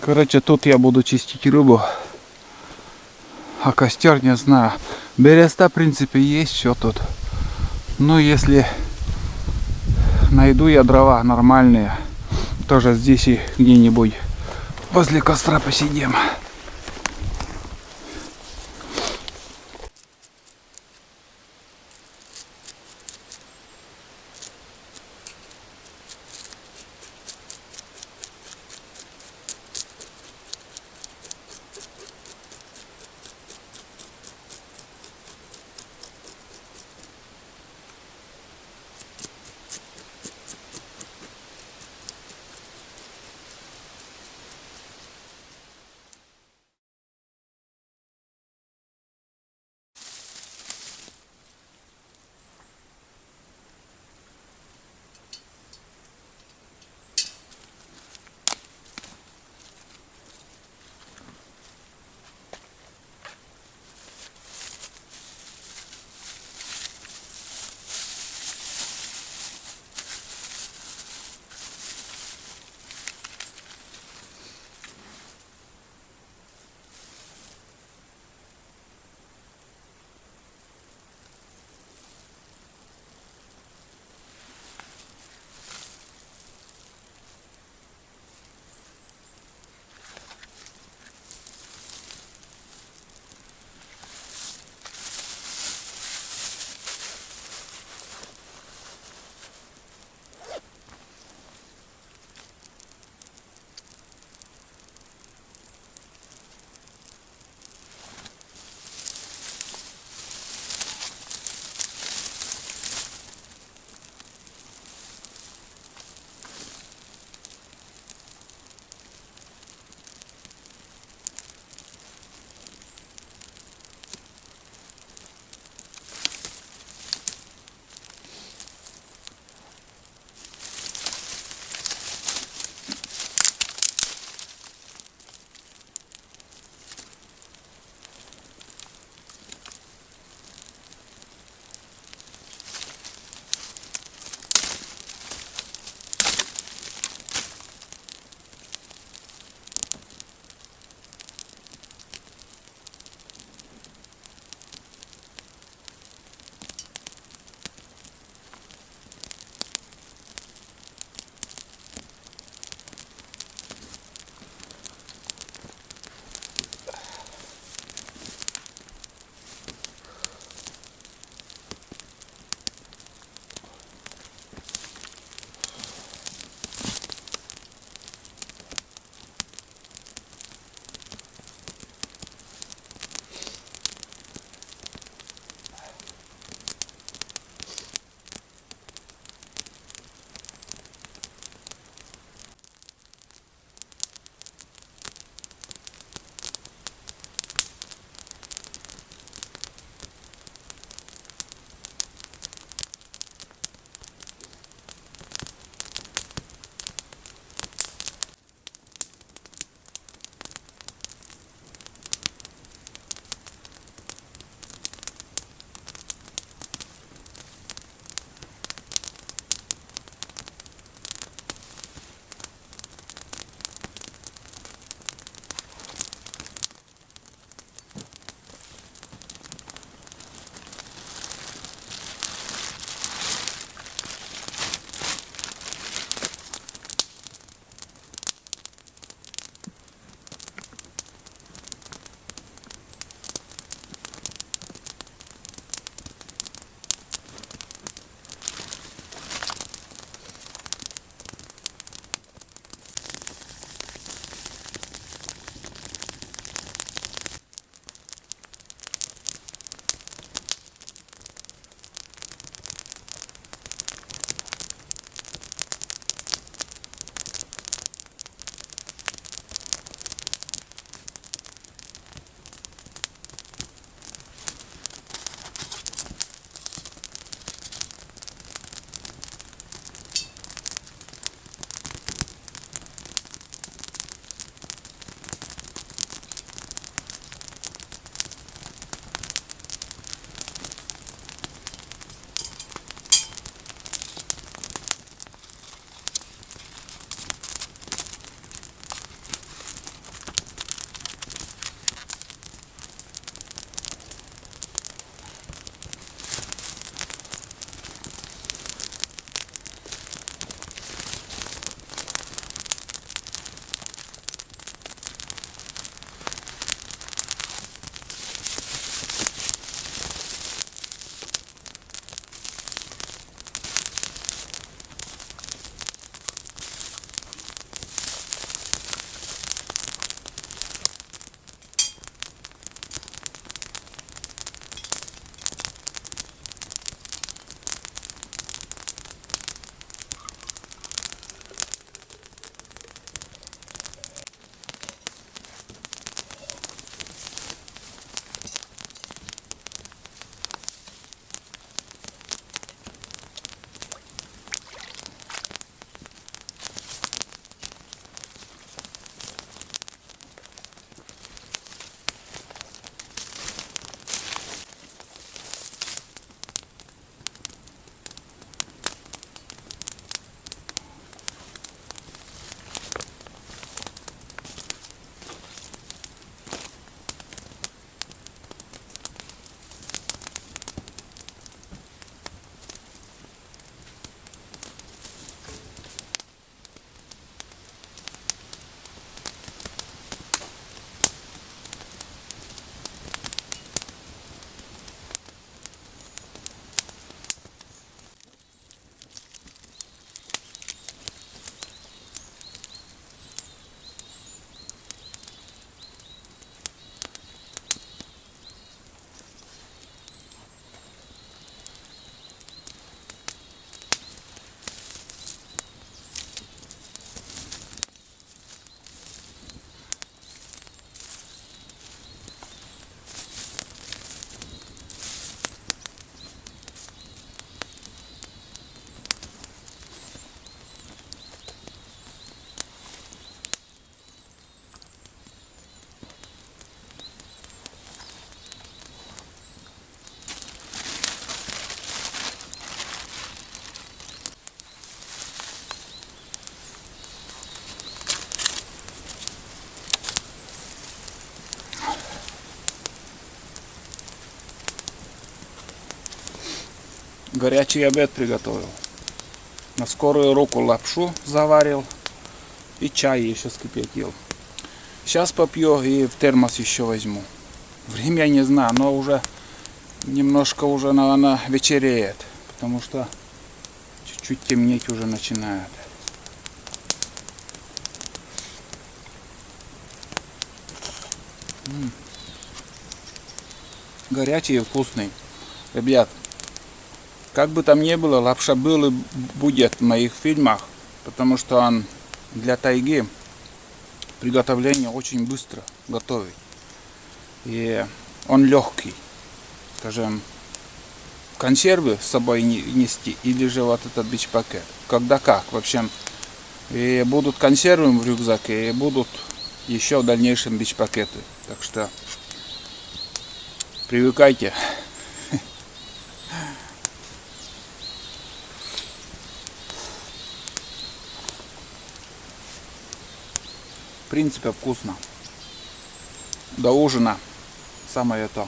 Короче, тут я буду чистить рыбу. А костер не знаю. Береста, в принципе, есть все тут. Ну, если найду я дрова нормальные, тоже здесь и где-нибудь возле костра посидим. Горячий обед приготовил. На скорую руку лапшу заварил. И чай еще скипятил. Сейчас попью и в термос еще возьму. Время я не знаю, но уже немножко уже, наверное, вечереет. Потому что чуть-чуть темнеть уже начинает. Горячий и вкусный. Ребят, как бы там ни было, лапша был и будет в моих фильмах. Потому что он для тайги приготовление очень быстро готовить. И он легкий. Скажем, консервы с собой нести или же вот этот бич-пакет. Когда как. В общем, и будут консервы в рюкзаке, и будут еще в дальнейшем бич-пакеты. Так что привыкайте. В принципе, вкусно. До ужина самое то.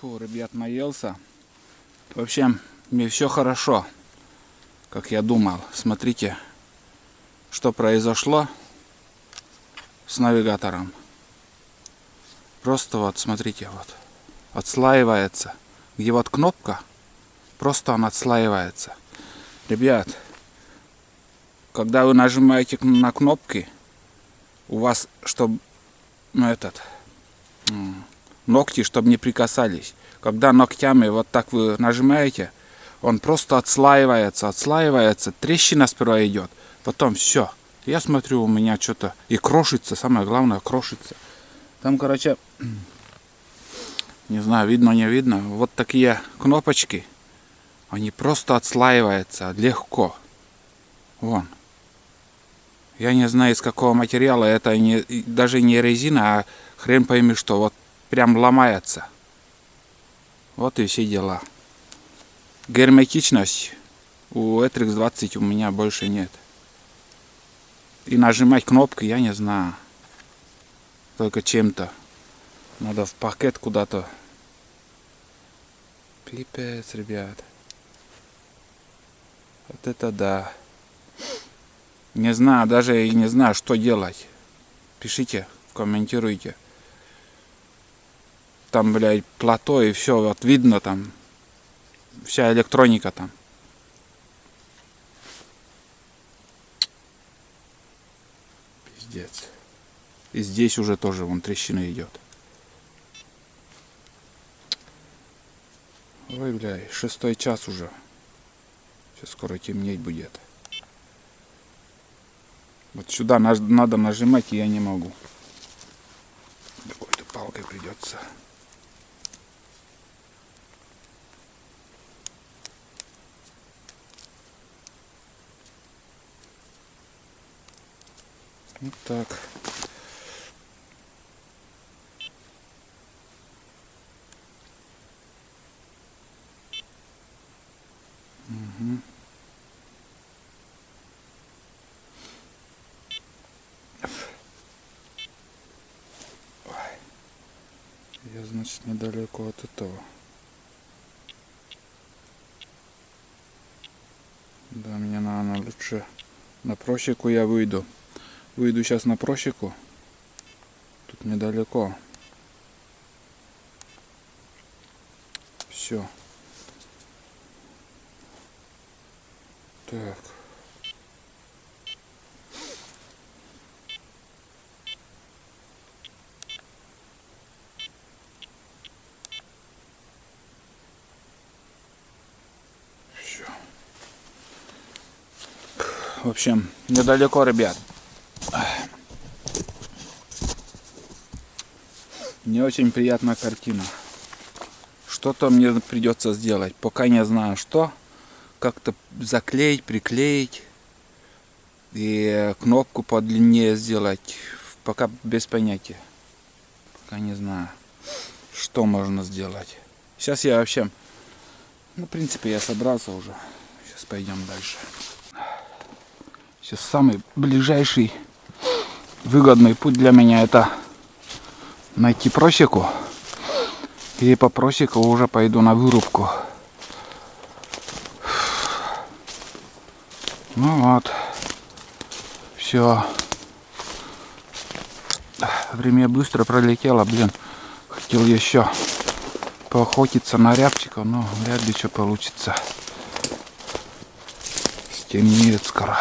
Фу, ребят, наелся. В общем, мне все хорошо, как я думал. Смотрите, что произошло с навигатором. Просто вот, смотрите, вот, отслаивается. Где вот кнопка, просто он отслаивается. Ребят, когда вы нажимаете на кнопки, у вас, чтобы, ногти, чтобы не прикасались. Когда ногтями вот так вы нажимаете, он просто отслаивается, трещина сперва идет, потом все. Я смотрю, у меня что-то и крошится, самое главное, крошится. Там, короче, не знаю, видно, не видно, вот такие кнопочки, они просто отслаиваются легко. Вон. Я не знаю, из какого материала, это не, даже не резина, а хрен пойми что, вот прям ломается. Вот и все дела. Герметичность у Etrix 20 у меня больше нет. И нажимать кнопки я не знаю. Только чем-то. Надо в пакет куда-то. Пипец, ребят. Вот это да. Не знаю, даже и не знаю, что делать. Пишите, комментируйте. Там, блядь, плато и все, вот видно там. Вся электроника там. Пиздец. И здесь уже тоже вон трещина идет. Ой, блядь, 6 час уже. Сейчас скоро темнеть будет. Вот сюда надо нажимать, и я не могу. Какой-то палкой придется. Вот так. Угу. Я, значит, недалеко от этого. Да, мне, наверное, лучше на просеку я выйду. Выйду сейчас на просеку. Тут недалеко. Все. Так. Все. В общем, недалеко, ребят. Не очень приятная картина. Что-то мне придется сделать. Пока не знаю что. Как-то заклеить, приклеить. И кнопку подлиннее сделать. Пока без понятия. Пока не знаю, что можно сделать. Сейчас я вообще... Ну, в принципе, я собрался уже. Сейчас пойдем дальше. Сейчас самый ближайший выгодный путь для меня это найти просеку. И по просеку уже пойду на вырубку. Ну вот. Все. Время быстро пролетело, блин. Хотел еще поохотиться на рябчиков, но вряд ли что получится. Стемнеет скоро.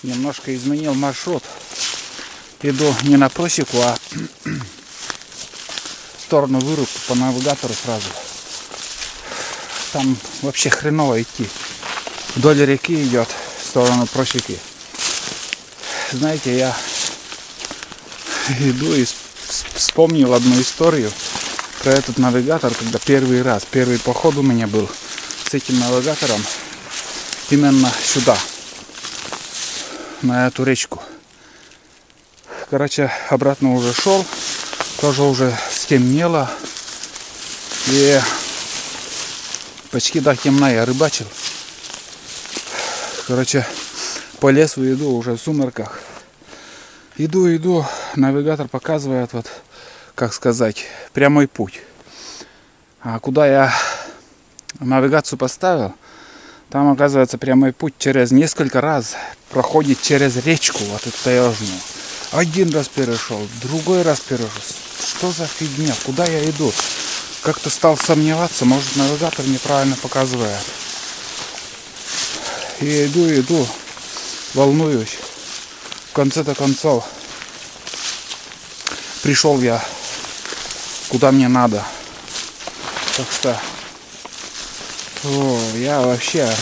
Немножко изменил маршрут. Иду не на просеку, а в сторону вырубки по навигатору сразу. Там вообще хреново идти. Вдоль реки идет в сторону просеки. Знаете, я иду и вспомнил одну историю про этот навигатор, когда первый поход у меня был с этим навигатором именно сюда, на эту речку. Короче, обратно уже шел, тоже уже стемнело, и почти до темна я рыбачил. Короче, по лесу иду уже в сумерках. Иду, навигатор показывает, вот, как сказать, прямой путь. А куда я навигацию поставил, там, оказывается, прямой путь через несколько раз проходит через речку, вот эту таежную. Один раз перешел, другой раз перешел. Что за фигня? Куда я иду? Как-то стал сомневаться, может, навигатор неправильно показывает. И иду, волнуюсь. В конце-то концов пришел я куда мне надо. Так что я вообще,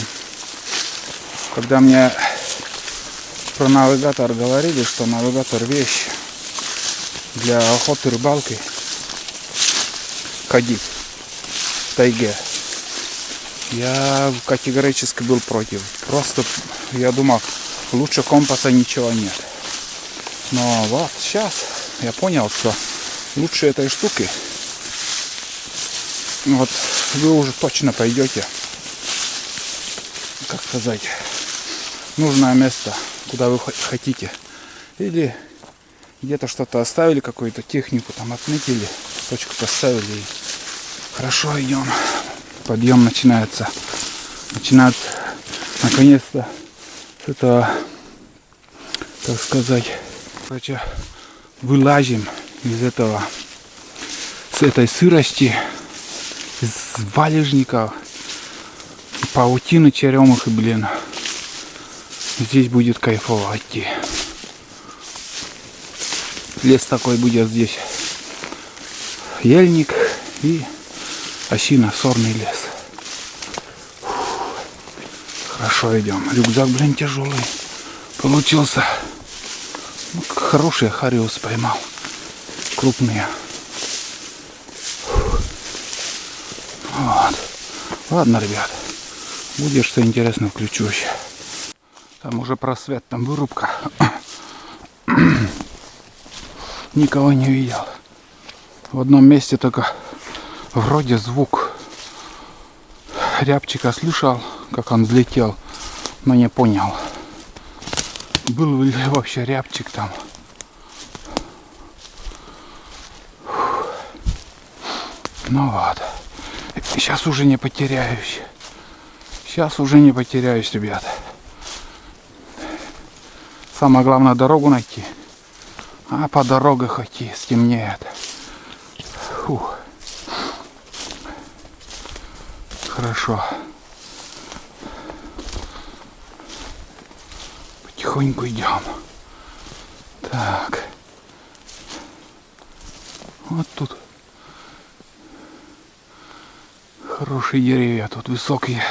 когда мне про навигатор говорили, что навигатор вещь для охоты, рыбалки, ходить в тайге, я категорически был против. Просто я думал, лучше компаса ничего нет. Но вот сейчас я понял, что лучше этой штуки вот вы уже точно пойдете, как сказать, нужное место, куда вы хотите. Или где-то что-то оставили, какую-то технику там отметили, точку поставили и хорошо, идем. Подъем начинается. Наконец-то с этого, так сказать, короче, вылазим из этого, с этой сырости, из валежников, паутины черемухи, блин. Здесь будет кайфово идти. Лес такой будет здесь. Ельник и осина, сорный лес. Хорошо идем. Рюкзак, блин, тяжелый получился. Ну, хорошие хариус поймал. Крупные. Вот. Ладно, ребят. Будет что интересно, включу еще. Там уже просвет, там вырубка. Никого не видел. В одном месте только вроде звук рябчика слышал, как он взлетел, но не понял, был ли вообще рябчик там. Ну вот. Сейчас уже не потеряюсь. Сейчас уже не потеряюсь, ребят. Самое главное дорогу найти. А по дорогах идти стемнеет. Фух. Хорошо. Потихоньку идем. Так. Вот тут хорошие деревья, тут высокие.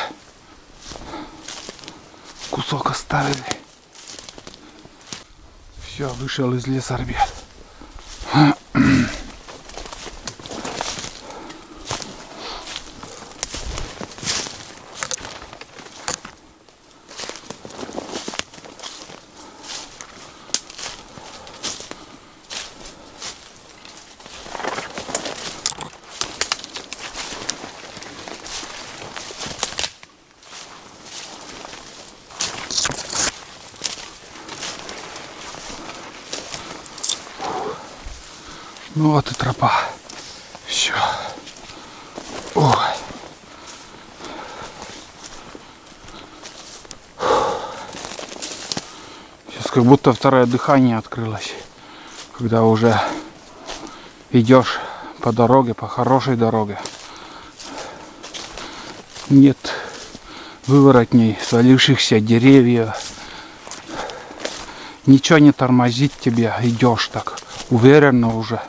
Кусок оставили. Все, вышел из леса, ребят. Ну вот и тропа. Все. Ой. Сейчас как будто второе дыхание открылось. Когда уже идешь по дороге, по хорошей дороге. Нет выворотней, свалившихся деревьев. Ничего не тормозит тебя. Идешь так уверенно уже.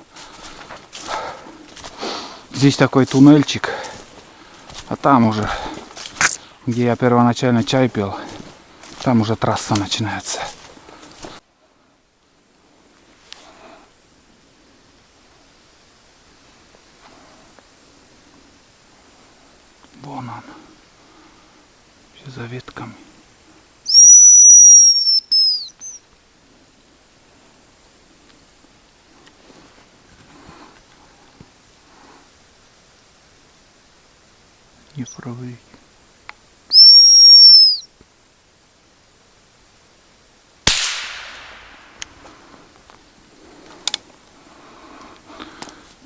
Здесь такой туннельчик, а там уже, где я первоначально чай пил, там уже трасса начинается. Вон он, все за ветками. Не правый.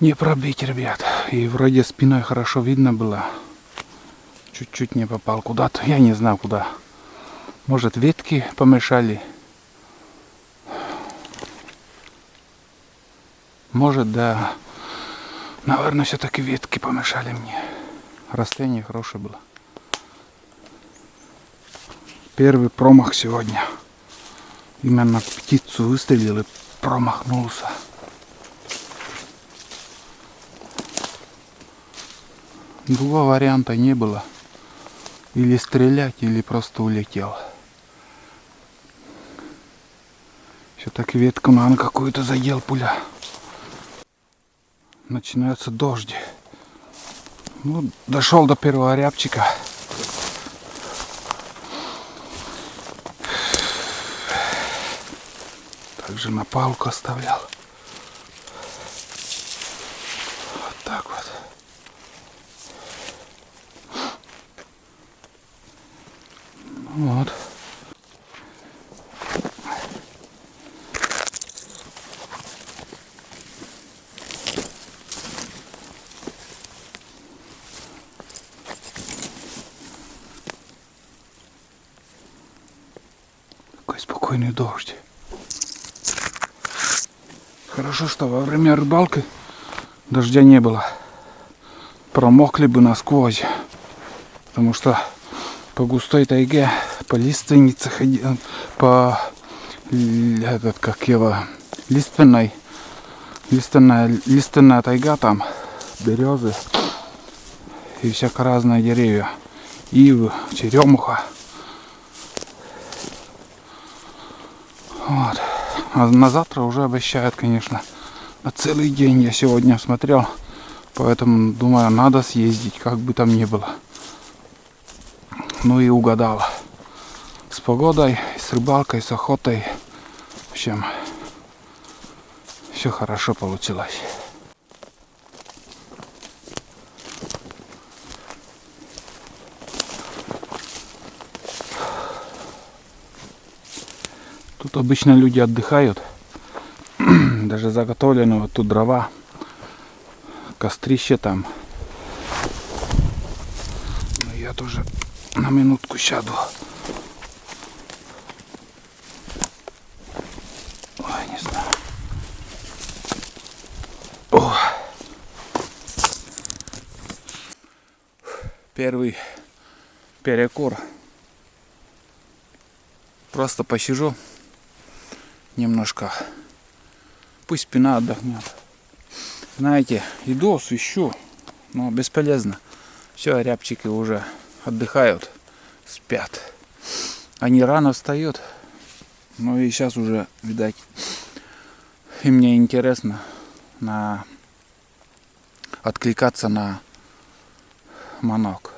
Не пробить, ребят. И вроде спиной хорошо видно было. Чуть-чуть не попал куда-то. Я не знаю куда. Может, ветки помешали. Может, да. Наверное, все-таки ветки помешали мне. Растение хорошее было. Первый промах сегодня. Именно птицу выстрелил и промахнулся. Другого варианта не было. Или стрелять, или просто улетел. Все-таки ветку, наверное, какую-то задел пуля. Начинается дождь. Ну, дошел до первого рябчика. Также на палку оставлял. Вот так вот. Ну вот. Такой спокойный дождь. Хорошо, что во время рыбалки дождя не было. Промокли бы насквозь. Потому что по густой тайге, по лиственнице ходил, по лиственная тайга там, березы и всяко разные деревья. Ивы, черемуха. Вот. А на завтра уже обещают, конечно, на целый день. Я сегодня смотрел, поэтому думаю, надо съездить, как бы там ни было. Ну и угадала. С погодой, с рыбалкой, с охотой. В общем, все хорошо получилось. Тут обычно люди отдыхают. Даже заготовлены вот тут дрова. Кострище там. Но я тоже на минутку сяду. Ой, не знаю. О. Первый перекур. Просто посижу немножко. Пусть спина отдохнет. Знаете, иду, свищу, но бесполезно. Все, рябчики уже отдыхают, спят. Они рано встают. Ну и сейчас уже, видать, и мне интересно откликаться на манок.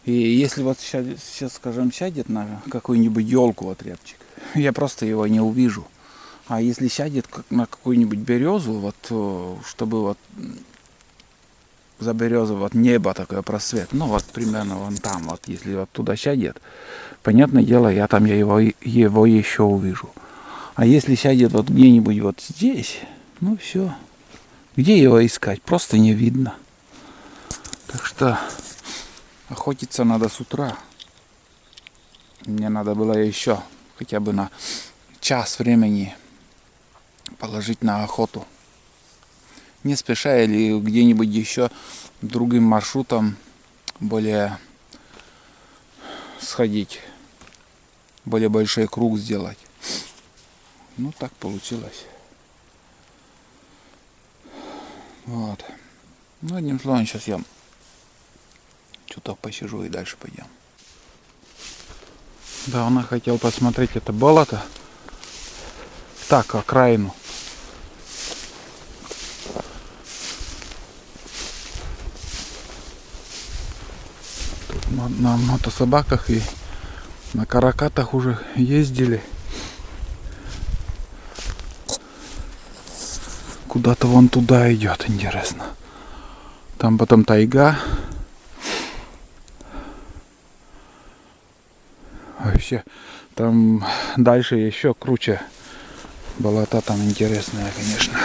И если вот сейчас, скажем, сядет на какую-нибудь елку вот рябчик, я просто его не увижу. А если сядет на какую-нибудь березу, вот, чтобы вот за березу вот небо такое просвет, ну вот примерно вон там, вот если вот туда сядет, понятное дело, я его еще увижу. А если сядет вот где-нибудь вот здесь, ну все, где его искать, просто не видно. Так что охотиться надо с утра. Мне надо было еще хотя бы на час времени положить на охоту. Не спеша или где-нибудь еще другим маршрутом более сходить. Более большой круг сделать. Ну так получилось. Вот. Ну одним словом, сейчас я чуток посижу и дальше пойдем. Давно хотел посмотреть это болото. Так, окраину. Тут на мотособаках и на каракатах уже ездили. Куда-то вон туда идет, интересно. Там потом тайга. Вообще, там дальше еще круче. Болота там интересные, конечно.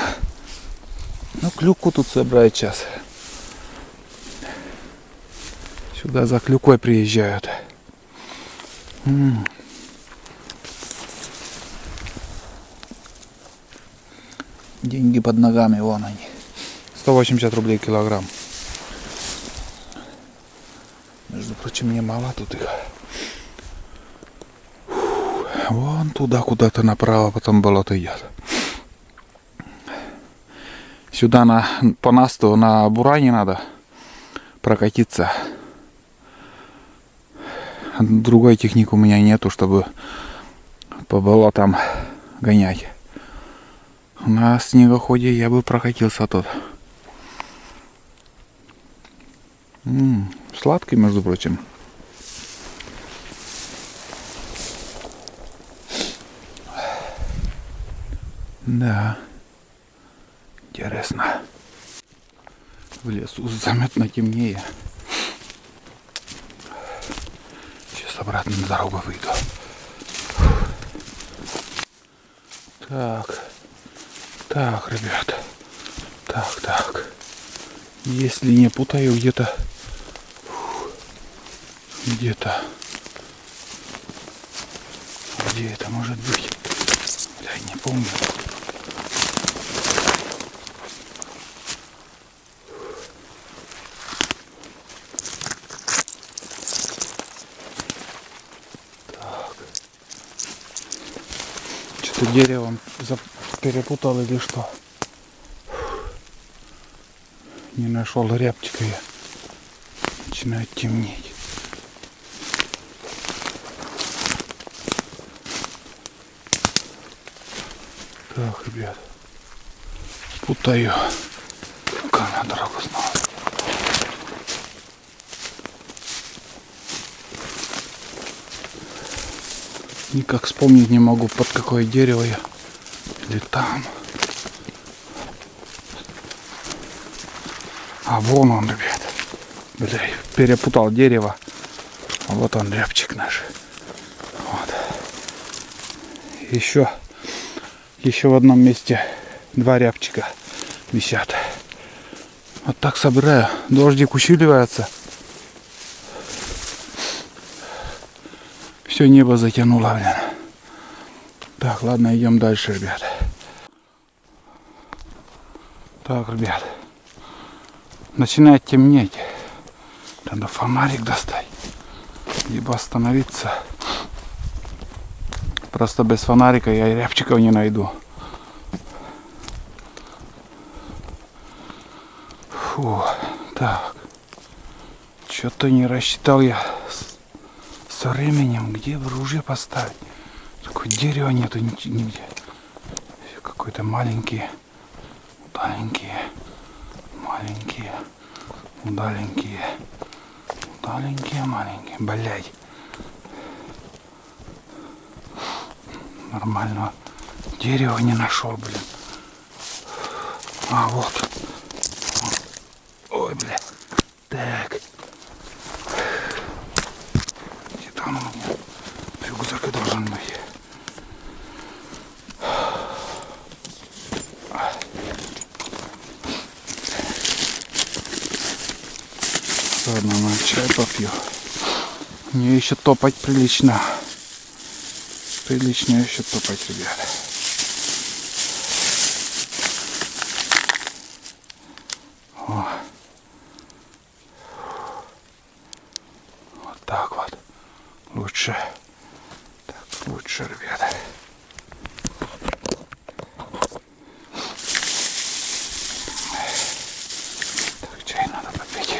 Ну, клюкву тут собрать сейчас. Сюда за клюквой приезжают. Деньги под ногами, вон они. 180 рублей килограмм. Между прочим, мне мало тут их. Вон туда куда-то направо, потом болото идет. Сюда по насту на буране надо прокатиться. Другой техники у меня нету, чтобы по болотам гонять. На снегоходе я бы прокатился тут. Сладкий, между прочим. Да. Интересно. В лесу заметно темнее. Сейчас обратно на дорогу выйду. Так, ребят. Так. Если не путаю, где-то где это может быть? Я не помню. Так. Что-то деревом перепутал или что? Не нашел рябчика я. Начинает темнеть. Так, ребят. Путаю. Пока на дорогу снова. Никак вспомнить не могу, под какое дерево я. Или там. А вон он, ребят. Бля, перепутал дерево. А вот он, рябчик наш. Вот. Еще в одном месте 2 рябчика висят. Вот так собираю. Дождик усиливается. Все небо затянуло, блин. Так, ладно, идем дальше, ребят. Так, ребят. Начинает темнеть. Надо фонарик достать. Либо остановиться. Просто без фонарика я рябчиков не найду. Фу, так. Что-то не рассчитал я со временем, где ружье поставить. Такое дерева нету нигде. Какой-то маленькие, маленькие, маленькие, маленькие, маленькие, маленькие. Блядь. Нормального дерева не нашел, блин. А вот. Ой, бля. Так. Где-то он у меня в рюкзаке должен быть. Ладно, на чай попью. Мне еще топать прилично. Прилично еще топать, ребят. О. Вот так вот. Лучше. Так, лучше, ребята. Так, чай надо попить.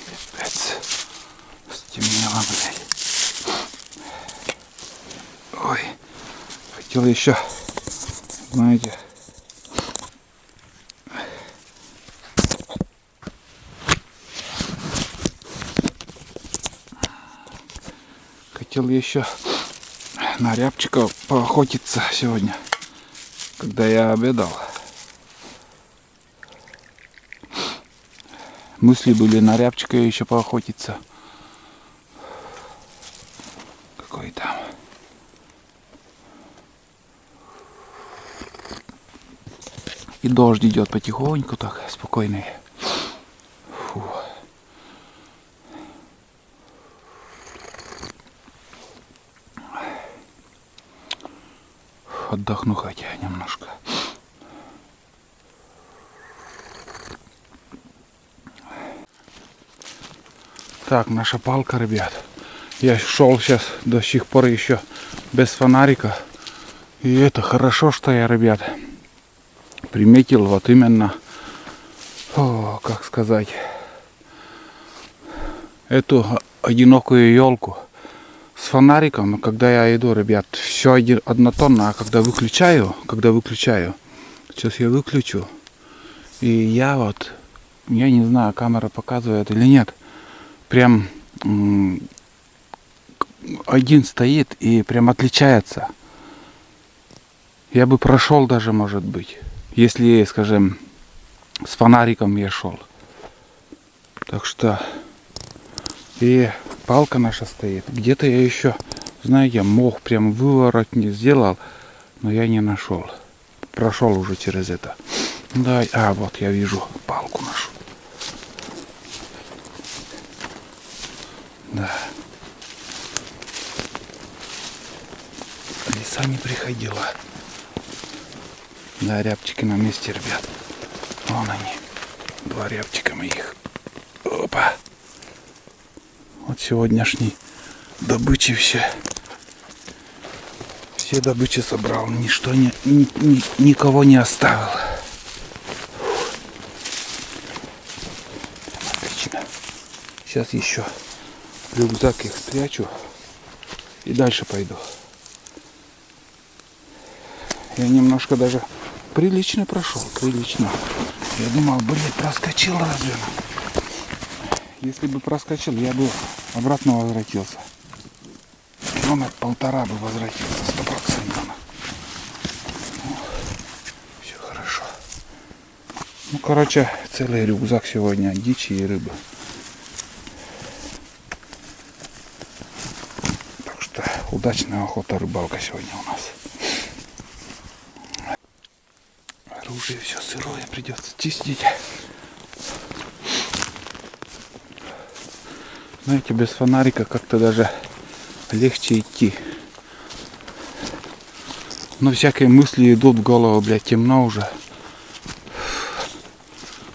Пипец. Стемнело, блядь. Ой. Хотел еще, знаете, на рябчиков поохотиться сегодня, когда я обедал. Мысли были на рябчика еще поохотиться. Какой там. И дождь идет потихоньку, так спокойный. Фу. Отдохну хотя немножко. Так, наша палка, ребят. Я шел сейчас до сих пор еще без фонарика. И это хорошо, что я, ребят, приметил вот именно, как сказать, эту одинокую елку с фонариком. Но когда я иду, ребят, все однотонно, а когда выключаю, сейчас я выключу, и я вот, я не знаю, камера показывает или нет, прям один стоит и прям отличается. Я бы прошел даже, может быть, если, скажем, с фонариком я шел. Так что и палка наша стоит. Где-то я еще, знаете, мох прям выворот не сделал, но я не нашел. Прошел уже через это. Да, вот я вижу палку нашу. Да. Лиса не приходила. Да, рябчики на месте, ребят. Вон они. 2 рябчика моих. Опа. Вот сегодняшней добычи все добычи собрал. Ничто никого не оставил. Отлично. Сейчас еще в рюкзак их спрячу и дальше пойду. Я немножко даже прилично прошел, прилично. Я думал, блядь, проскочил разве? Если бы проскочил, я бы обратно возвратился. Километр полтора бы возвратился, 100%. Все хорошо. Ну, короче, целый рюкзак сегодня дичи и рыбы. Так что удачная охота, рыбалка сегодня у нас. Оружие все сырое, придется чистить. Знаете, без фонарика как-то даже легче идти. Но всякие мысли идут в голову, блядь, темно уже.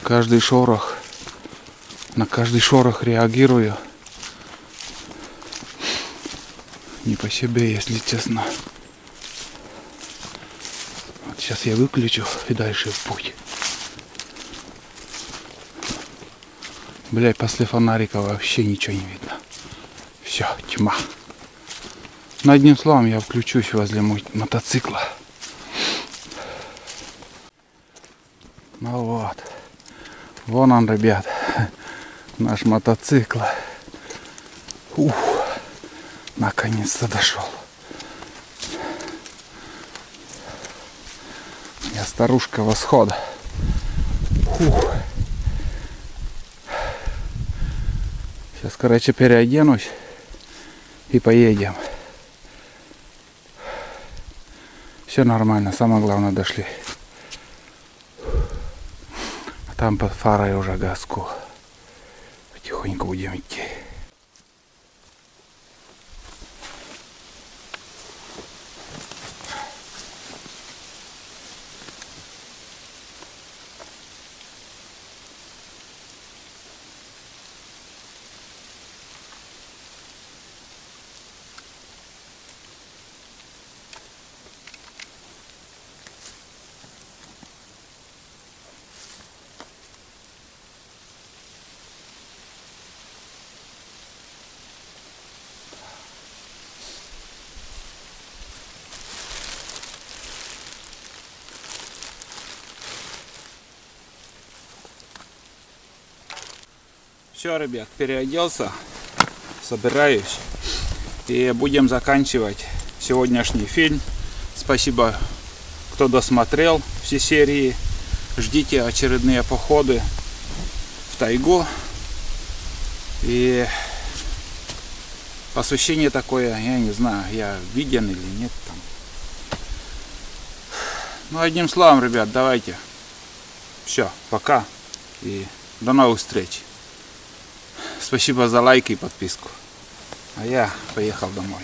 Каждый шорох, на каждый шорох реагирую. Не по себе, если честно. Вот сейчас я выключу и дальше в путь. Блядь, после фонарика вообще ничего не видно. Все, тьма. Но одним словом, я включусь возле мотоцикла. Ну вот. Вон он, ребят. Наш мотоцикл. Ух. Наконец-то дошел. Я старушка восхода. Ух. Сейчас, короче, переоденусь и поедем. Все нормально, самое главное, дошли. А там под фарой уже газку. Потихоньку будем идти. Все, ребят, переоделся, собираюсь и будем заканчивать сегодняшний фильм. Спасибо, кто досмотрел все серии. Ждите очередные походы в тайгу. И посвящение такое, я не знаю, я виден или нет там. Ну, одним словом, ребят, давайте. Все, пока и до новых встреч. Спасибо за лайк и подписку. А я поехал домой.